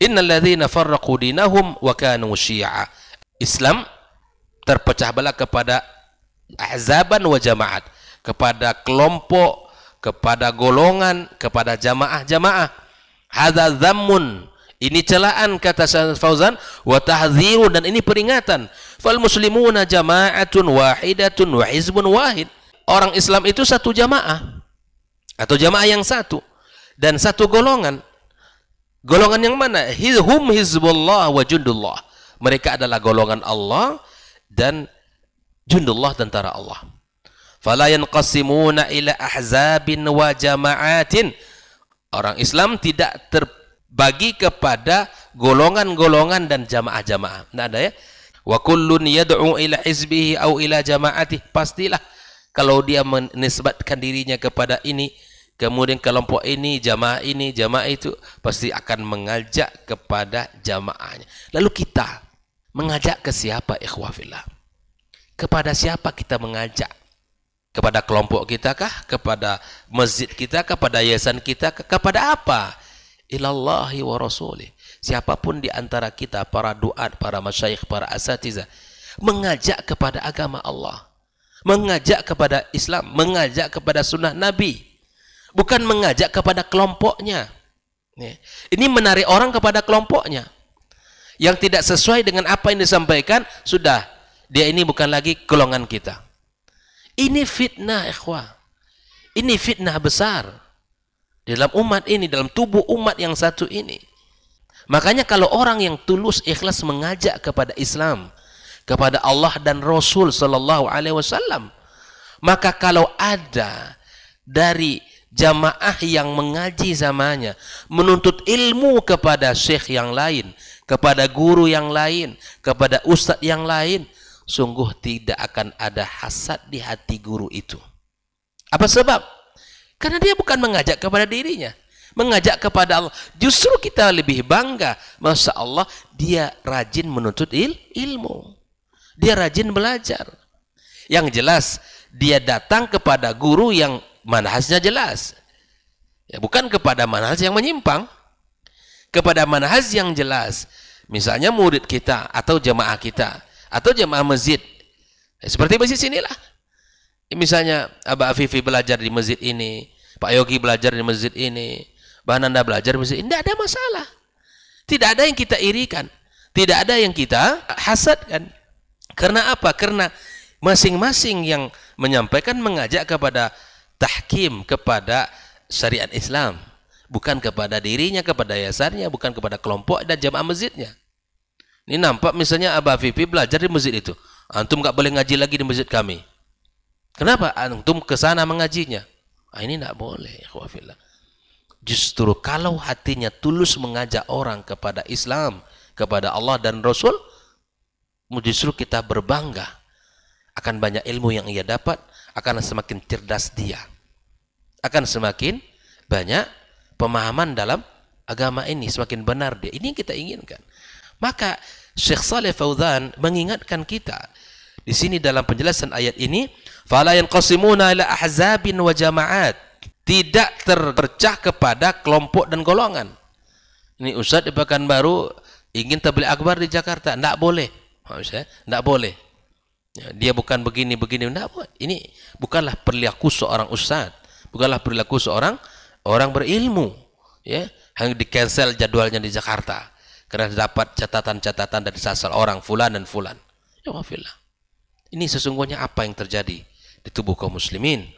Innal ladzina farraqu dinahum wa kanu syi'a. Islam terpecah belah kepada ahzaban wa jamaat, kepada kelompok, kepada golongan, kepada jamaah-jamaah. Hadza dzammun, ini celaan kata Syekh Fauzan, wa tahdzirun, dan ini peringatan. Fal muslimuna jama'atun wahidatun wa hizbun wahid. Orang Islam itu satu jamaah atau jamaah yang satu dan satu golongan. Golongan yang mana? Hum hizbullah wa jundullah. Mereka adalah golongan Allah dan jundullah, tentara Allah. Fala yanqasimuna ila ahzabin wa jama'atin. Orang Islam tidak terbagi kepada golongan-golongan dan jamaah-jamaah. Tidak ada ya. Wa kullun yad'u ila hizbihi au ila jama'atih. Pastilah kalau dia menisbatkan dirinya kepada ini, kemudian kelompok ini, jamaah itu, pasti akan mengajak kepada jamaahnya. Lalu kita mengajak ke siapa, ikhwah fillah? Kepada siapa kita mengajak? Kepada kelompok kita kah? Kepada masjid kita? Kepada yayasan kita? Kepada apa? Ilallahi wa rasulih. Siapapun di antara kita, para duat, para masyayikh, para asatidzah, mengajak kepada agama Allah, mengajak kepada Islam, mengajak kepada sunnah Nabi, bukan mengajak kepada kelompoknya. Ini menarik orang kepada kelompoknya yang tidak sesuai dengan apa yang disampaikan. Sudah, dia ini bukan lagi golongan kita. Ini fitnah, ikhwah. Ini fitnah besar dalam umat ini, dalam tubuh umat yang satu ini. Makanya kalau orang yang tulus ikhlas mengajak kepada Islam, kepada Allah dan Rasul sallallahu alaihi wasallam, maka kalau ada dari jamaah yang mengaji zamannya menuntut ilmu kepada syekh yang lain, kepada guru yang lain, kepada ustadz yang lain, sungguh tidak akan ada hasad di hati guru itu. Apa sebab? Karena dia bukan mengajak kepada dirinya, mengajak kepada Allah. Justru kita lebih bangga, masya Allah, dia rajin menuntut ilmu, dia rajin belajar. Yang jelas dia datang kepada guru yang manhajnya jelas, ya, bukan kepada manhaj yang menyimpang, kepada manhaj yang jelas. Misalnya murid kita atau jamaah kita atau jamaah masjid, ya, seperti masjid sinilah. Misalnya Abah Afifi belajar di masjid ini, Pak Yogi belajar di masjid ini, Mbah Nanda belajar di masjid ini, tidak ada masalah. Tidak ada yang kita irikan, tidak ada yang kita hasadkan. Karena apa? Karena masing-masing yang menyampaikan mengajak kepada tahkim, kepada syariat Islam, bukan kepada dirinya, kepada yayasannya, bukan kepada kelompok dan jamaah masjidnya. Ini nampak misalnya Abah Fifi belajar di masjid itu, antum nggak boleh ngaji lagi di masjid kami. Kenapa? Antum ke sana mengajinya. Ini tidak boleh, ikhwah fillah. Justru kalau hatinya tulus mengajak orang kepada Islam, kepada Allah dan Rasul, justru kita berbangga akan banyak ilmu yang ia dapat, akan semakin cerdas dia, akan semakin banyak pemahaman dalam agama ini, semakin benar dia. Ini yang kita inginkan. Maka Syekh Shalih Fauzan mengingatkan kita di sini dalam penjelasan ayat ini, fala yanqasimuna ila ahzabin wa jama'at, tidak terpecah kepada kelompok dan golongan. Ini Ustaz di Pekanbaru ingin tabligh akbar di Jakarta, tidak boleh. Tidak boleh. Ya, dia bukan begini-begini. Ini bukanlah perilaku seorang ustaz, bukanlah perilaku seorang orang berilmu. Ya, hanya di cancel jadwalnya di Jakarta karena dapat catatan-catatan dari salah orang fulan dan fulan. Ya wafillah. Ini sesungguhnya apa yang terjadi di tubuh kaum muslimin.